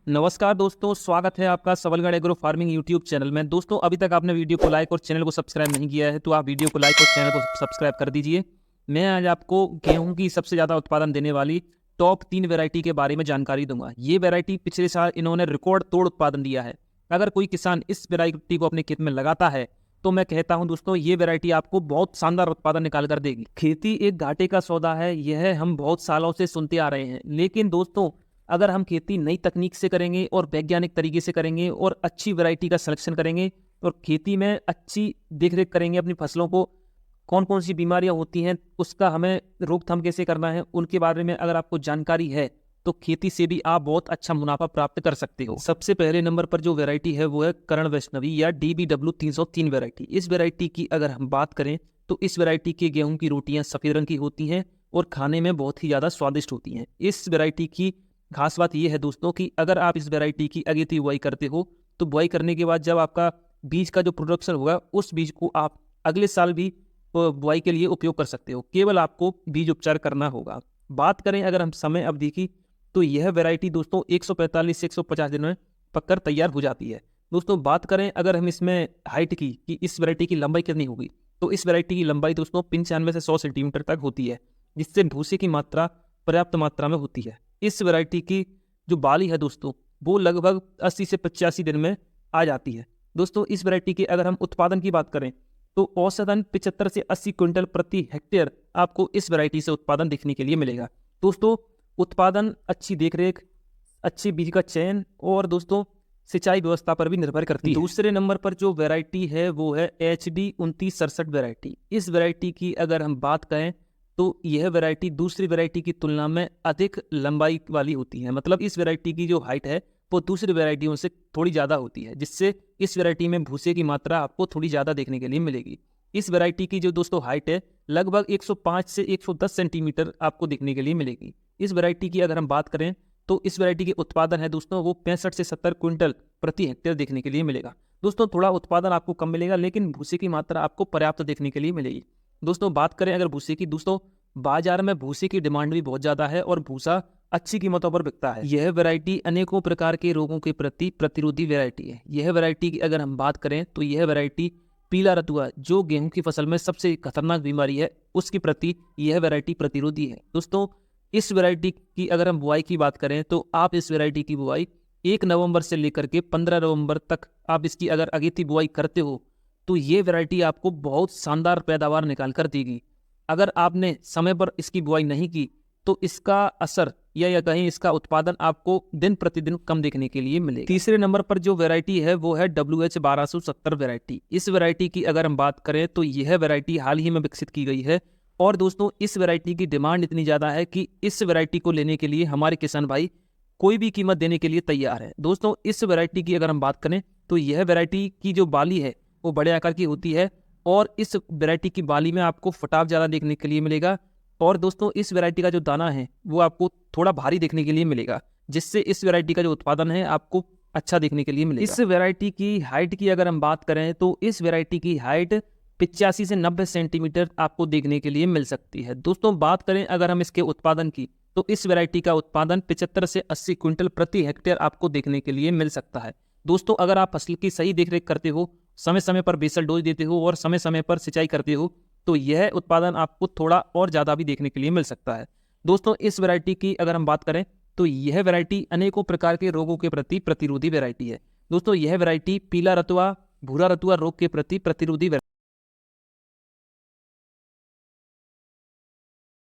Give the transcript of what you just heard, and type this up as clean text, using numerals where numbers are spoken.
नमस्कार दोस्तों, स्वागत है आपका Sabalgarh agro farming YouTube channel में। दोस्तों, अभी तक आपने वीडियो को लाइक और चैनल को सब्सक्राइब नहीं किया है तो आप वीडियो को लाइक और चैनल को सब्सक्राइब कर दीजिए। मैं आज आपको गेहूं की सबसे ज़्यादा उत्पादन देने वाली टॉप 3 वैरायटी के बारे में जानकारी दूंगा। ये वैरायटी पिछले साल इन्होंने रिकॉर्ड तोड़ उत्पादन दिया है। अगर कोई किसान इस वैरायटी को अपने खेत में लगाता है तो मैं कहता हूं दोस्तों, ये वैरायटी आपको बहुत शानदार उत्पादन निकाल कर देगी। खेती एक घाटे का सौदा है, यह हम बहुत सालों से सुनते आ रहे हैं। लेकिन दोस्तों, अगर हम खेती नई तकनीक से करेंगे और वैज्ञानिक तरीके से करेंगे और अच्छी वैरायटी का सिलेक्शन करेंगे और खेती में अच्छी देखरेख करेंगे, अपनी फसलों को कौन कौन सी बीमारियां होती हैं उसका हमें रोकथाम कैसे करना है उनके बारे में अगर आपको जानकारी है तो खेती से भी आप बहुत अच्छा मुनाफा प्राप्त कर सकते हो। सबसे पहले नंबर पर जो वैरायटी है वो है करण वैष्णवी या DBW 303 वैरायटी। इस वैरायटी की अगर हम बात करें तो इस वैरायटी के गेहूं की रोटियां सफ़ेद रंग की होती हैं और खाने में बहुत ही ज़्यादा स्वादिष्ट होती हैं। इस वैरायटी की खास बात यह है दोस्तों कि अगर आप इस वैरायटी की अगेती बुआई करते हो तो बुआई करने के बाद जब आपका बीज का जो प्रोडक्शन होगा उस बीज को आप अगले साल भी बुआई के लिए उपयोग कर सकते हो। केवल आपको बीज उपचार करना होगा। बात करें अगर हम समय अवधि की तो यह वैरायटी दोस्तों 145 से 150 दिन में पककर तैयार हो जाती है। दोस्तों, बात करें अगर हम इसमें हाइट की कि इस वैरायटी की लंबाई कितनी होगी तो इस वैरायटी की लंबाई दोस्तों 95 से 100 सेंटीमीटर तक होती है, जिससे भूसे की मात्रा पर्याप्त मात्रा में होती है। इस वैरायटी की जो बाली है दोस्तों वो लगभग 80 से 85 दिन में आ जाती है। दोस्तों, इस वैरायटी के अगर हम उत्पादन की बात करें तो औसतन 75 से 80 क्विंटल प्रति हेक्टेयर आपको इस वैरायटी से उत्पादन देखने के लिए मिलेगा। दोस्तों, उत्पादन अच्छी देखरेख, अच्छे बीज का चयन और दोस्तों सिंचाई व्यवस्था पर भी निर्भर करती है। दूसरे नंबर पर जो वैरायटी है वो है HD 2967 वैरायटी। इस वैरायटी की अगर हम बात करें तो यह वैरायटी दूसरी वैरायटी की तुलना में अधिक लंबाई वाली होती है। मतलब इस वैरायटी की जो हाइट है वो दूसरी वैरायटियों से थोड़ी ज़्यादा होती है, जिससे इस वैरायटी में भूसे की मात्रा आपको थोड़ी ज़्यादा देखने के लिए मिलेगी। इस वैरायटी की जो दोस्तों हाइट है लगभग 105 से 110 सेंटीमीटर आपको देखने के लिए मिलेगी। इस वैरायटी की अगर हम बात करें तो इस वैरायटी के उत्पादन है दोस्तों वो 65 से 70 क्विंटल प्रति हेक्टेयर देखने के लिए मिलेगा। दोस्तों, थोड़ा उत्पादन आपको कम मिलेगा लेकिन भूसे की मात्रा आपको पर्याप्त देखने के लिए मिलेगी। दोस्तों, बात करें अगर भूसे की, दोस्तों बाजार में भूसे की डिमांड भी बहुत ज़्यादा है और भूसा अच्छी कीमतों पर बिकता है। यह वैरायटी अनेकों प्रकार के रोगों के प्रति प्रतिरोधी वैरायटी है। यह वैरायटी की अगर हम बात करें तो यह वैरायटी पीला रतुआ जो गेहूं की फसल में सबसे खतरनाक बीमारी है उसके प्रति यह वैरायटी प्रतिरोधी है। दोस्तों, इस वैरायटी की अगर हम बुआई की बात करें तो आप इस वैरायटी की बुआई 1 नवंबर से लेकर के 15 नवंबर तक आप इसकी अगर अगेती बुआई करते हो तो ये वैरायटी आपको बहुत शानदार पैदावार निकाल कर देगी। अगर आपने समय पर इसकी बुआई नहीं की तो इसका असर या कहीं इसका उत्पादन आपको दिन प्रतिदिन कम देखने के लिए मिलेगा। तीसरे नंबर पर जो वैरायटी है वो है WH 1270 वैरायटी। इस वैरायटी की अगर हम बात करें तो यह वैरायटी हाल ही में विकसित की गई है और दोस्तों इस वैरायटी की डिमांड इतनी ज़्यादा है कि इस वैरायटी को लेने के लिए हमारे किसान भाई कोई भी कीमत देने के लिए तैयार है। दोस्तों, इस वैरायटी की अगर हम बात करें तो यह वैरायटी की जो बाली है वो बड़े आकार की होती है और इस वैरायटी की बाली में आपको फटाव ज़्यादा देखने के लिए मिलेगा। और दोस्तों, इस वैरायटी का जो दाना है वो आपको थोड़ा भारी देखने के लिए मिलेगा, जिससे इस वैरायटी का जो उत्पादन है आपको अच्छा देखने के लिए मिलेगा। इस वैरायटी की हाइट की अगर हम बात करें तो इस वैरायटी की हाइट 85 से 90 सेंटीमीटर आपको देखने के लिए मिल सकती है। दोस्तों, बात करें अगर हम इसके उत्पादन की तो इस वैरायटी का उत्पादन 75 से 80 क्विंटल प्रति हेक्टेयर आपको देखने के लिए मिल सकता है। दोस्तों, अगर आप फसल की सही देखरेख करते हो, समय समय पर बेसल डोज देते हो और समय समय पर सिंचाई करते हो तो यह उत्पादन आपको थोड़ा और ज़्यादा भी देखने के लिए मिल सकता है। दोस्तों, इस वैरायटी की अगर हम बात करें तो यह वैरायटी अनेकों प्रकार के रोगों के प्रति प्रतिरोधी वैरायटी है। दोस्तों, यह वैरायटी पीला रतुआ, भूरा रतुआ रोग के प्रति प्रतिरोधी